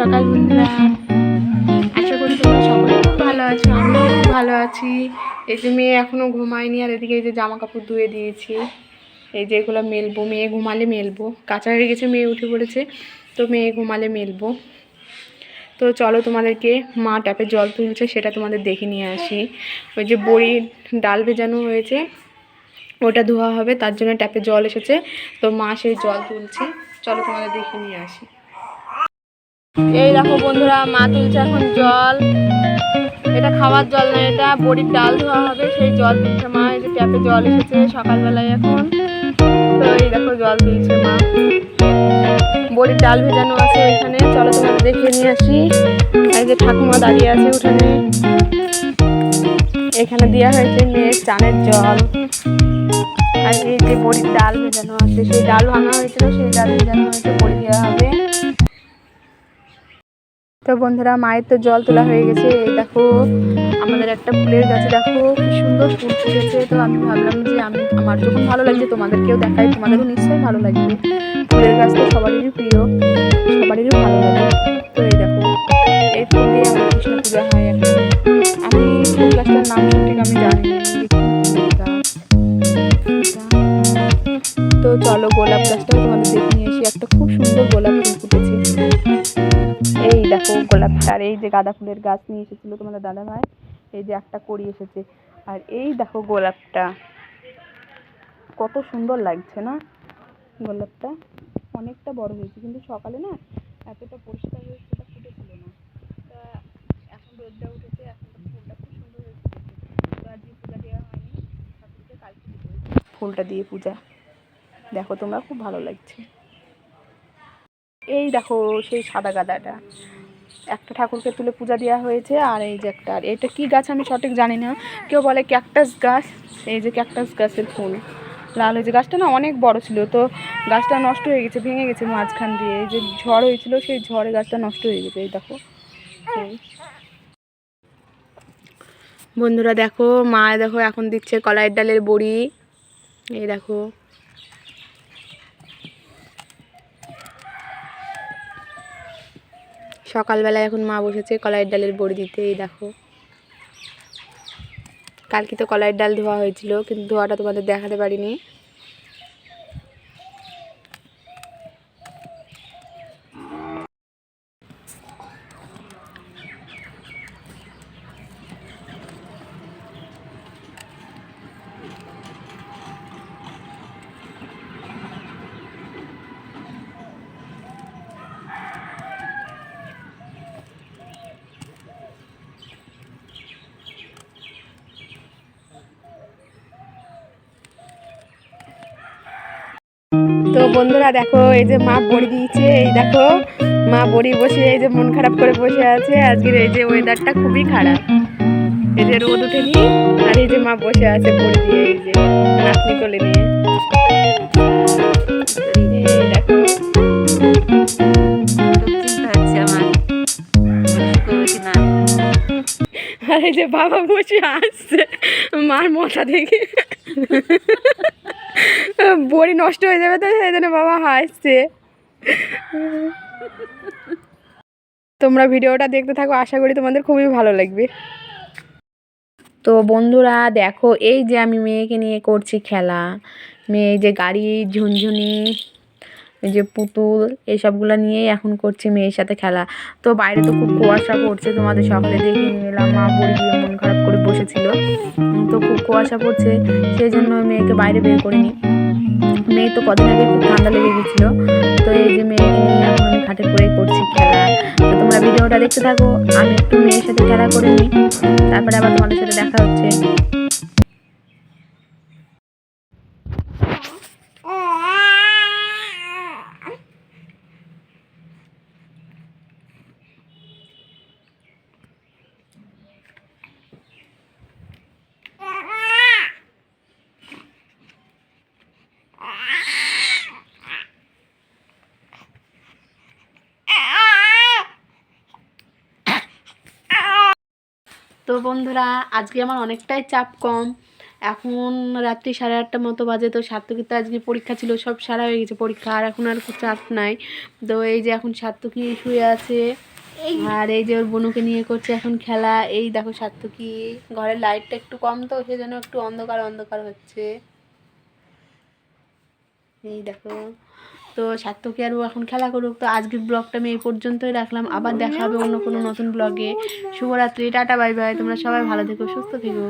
সকাল বন্ধুরা, আশা করি তোমরা সকলে খুব ভালো আছো। আমিও খুব ভালো আছি। এই যে মেয়ে এখনও ঘুমায়নি, আর এদিকে এই যে জামা কাপড় ধুয়ে দিয়েছি। এই যে এগুলো মেলবো, মেয়ে ঘুমালে মেলবো। কাঁচা হয়ে গেছে, মেয়ে উঠে পড়েছে, তো মেয়ে ঘুমালে মেলবো। তো চলো তোমাদেরকে মা ট্যাপে জল তুলছে সেটা তোমাদের দেখে নিয়ে আসি। ওই যে বড়ির ডাল ভেজানো হয়েছে, ওটা ধোয়া হবে, তার জন্য ট্যাপে জল এসেছে, তো মা সেই জল তুলছে। চলো তোমাদের দেখে নিয়ে আসি। এই দেখো বন্ধুরা, মা তুলছে এখন জল। এটা খাওয়ার জল না, এটা বড়ির ডাল ধোয়া হবে, সেই জল তুলছে মা। এই যে ট্যাপে জল এসেছে সকালবেলায় এখন, তো এই দেখো জল তুলছে মা। বড়ির ডাল ভেজানো আছে এখানে, চলো তোমাদের দেখিয়ে নিয়ে আসি। এই যে ঠাকুমা দাঁড়িয়ে আছে উঠানে, এখানে দেওয়া হয়েছে মেয়ের চানের জল। আর এই যে বড়ির ডাল ভেজানো আছে, সেই ডাল ভাঙা হয়েছিল, সেই ডাল ভেজানো হয়েছে, বড়ি দেওয়া হবে। তো বন্ধুরা, মায়ের তো জল তোলা হয়ে গেছে। এই দেখো আমাদের একটা ফুলের গাছে দেখো কি সুন্দর ফুল ফুটেছে। তো আমি ভাবলাম যে আমার যখন ভালো লাগছে তোমাদেরকেও দেখাই, তোমাদেরও নিশ্চয়ই ভালো লাগবে। ফুলের গাছ তো সবারই প্রিয়, সবারই ভালো লাগে। তো এই দেখো, এই ফুল দিয়ে আমার কৃষ্ণ পূজা হয় এখন। আমি ফুল গাছটার নাম ঠিক আমি জানি না। তো চলো গোলাপ গাছটাও তোমাদের দেখে নিয়ে এসি। একটা খুব সুন্দর গোলাপ ফুল ফুটেছে। এই দেখো গোলাপটার, এই যে গাঁদা ফুলের গাছ নিয়ে এসেছিলো তোমাদের দাদা ভাই, এই যে একটা কড়ি এসেছে। আর এই দেখো গোলাপটা কত সুন্দর লাগছে না? গোলাপটা অনেকটা বড় হয়েছে, কিন্তু সকালে না এতটা পরিষ্কার হয়ে সেটা ফুটেছিল না। তা এখন রোদটা উঠেছে, এখন তো ফুলটা খুব সুন্দর হয়েছে। তো আজকে পূজা দেওয়া হয়নি, ঠাকুরকে কালকে দিতে হয়েছে ফুলটা দিয়ে পূজা। দেখো তোমরা, খুব ভালো লাগছে। এই দেখো সেই সাদা গাঁদাটা, একটা ঠাকুরকে তুলে পূজা দেওয়া হয়েছে। আর এই যে একটা, আর এটা কি গাছ আমি সঠিক জানি না, কেউ বলে ক্যাকটাস গাছ। এই যে ক্যাকটাস গাছের ফুল লাল হয়েছে। গাছটা না অনেক বড় ছিল, তো গাছটা নষ্ট হয়ে গেছে, ভেঙে গেছে মাঝখান দিয়ে। এই যে ঝড় হয়েছিল, সেই ঝড়ে গাছটা নষ্ট হয়ে গেছে। এই দেখো বন্ধুরা, দেখো মা দেখো এখন দিচ্ছে কলাইয়ের ডালের বড়ি। এই দেখো সকালবেলায় এখন মা বসেছে কলাইয়ের ডালের বড়ি দিতে। এই দেখো, কালকে তো কলাইয়ের ডাল ধোয়া হয়েছিল, কিন্তু ধোয়াটা তোমাদের দেখাতে পারিনি। তো বন্ধুরা দেখো, এই যে মা বড়ি দিয়েছে। এই দেখো মা বড়ি বসে এই যে মন খারাপ করে বসে আছে। আজকের এই যে ওয়েদারটা খুবই খারাপ, এই যে রোদ উঠেনি, আর এই যে মা বসে আছে বড়ি দিয়ে, এই যে নাতনি কোলে নিয়ে। এই দেখো, আর এই যে বাবা বসে আসছে মার মাথা থেকে। বড়ি নষ্ট হয়ে যাবে, তো সেই জন্য বাবা হাসছে। তোমরা ভিডিওটা দেখতে থাকো, আশা করি তোমাদের খুবই ভালো লাগবে। তো বন্ধুরা দেখো, এই যে আমি মেয়েকে নিয়ে করছি খেলা। মেয়ে এই যে গাড়ি, ঝুনঝুনি, এই যে পুতুল, এইসবগুলো নিয়েই এখন করছি মেয়ের সাথে খেলা। তো বাইরে তো খুব কুয়াশা পড়ছে, তোমাদের সকালে দেখে নিয়ে এলাম। মা বড়ি দিয়ে মন খারাপ করে বসেছিল, তো খুব কুয়াশা পড়ছে, সেই জন্য মেয়েকে বাইরে বের করিনি। মেয়ে তো কদিন আগে খুব ঠান্ডা লেগে গেছিলো। তো এই যে মেয়েকে নিয়ে এখন আমি খাটে করে করছি খেলা। তো তোমরা ভিডিওটা দেখতে থাকো, আমি একটু মেয়ের সাথে খেলা করে নিই, তারপরে আবার তোমাদের সাথে দেখা হচ্ছে। তো বন্ধুরা, আজকে আমার অনেকটাই চাপ কম। এখন রাত্রি 8:30টার মতো বাজে। তো সার্থকীর তো আজকে পরীক্ষা ছিল, সব সারা হয়ে গেছে পরীক্ষা, আর এখন আর চাপ নাই। তো এই যে এখন সার্থকী শুয়ে আছে, আর এই যে ওর বোনুকে নিয়ে করছে এখন খেলা। এই দেখো সাত্তকী, ঘরের লাইটটা একটু কম তো সেজন্য একটু অন্ধকার অন্ধকার হচ্ছে। এই দেখো, তো সাত্তকী আর ও এখন খেলা করুক। তো আজকের ব্লগটা আমি এই পর্যন্তই রাখলাম, আবার দেখা হবে অন্য কোনো নতুন ব্লগে। শুভরাত্রি, টাটা, বাই বাই, তোমরা সবাই ভালো থেকো, সুস্থ থেকো।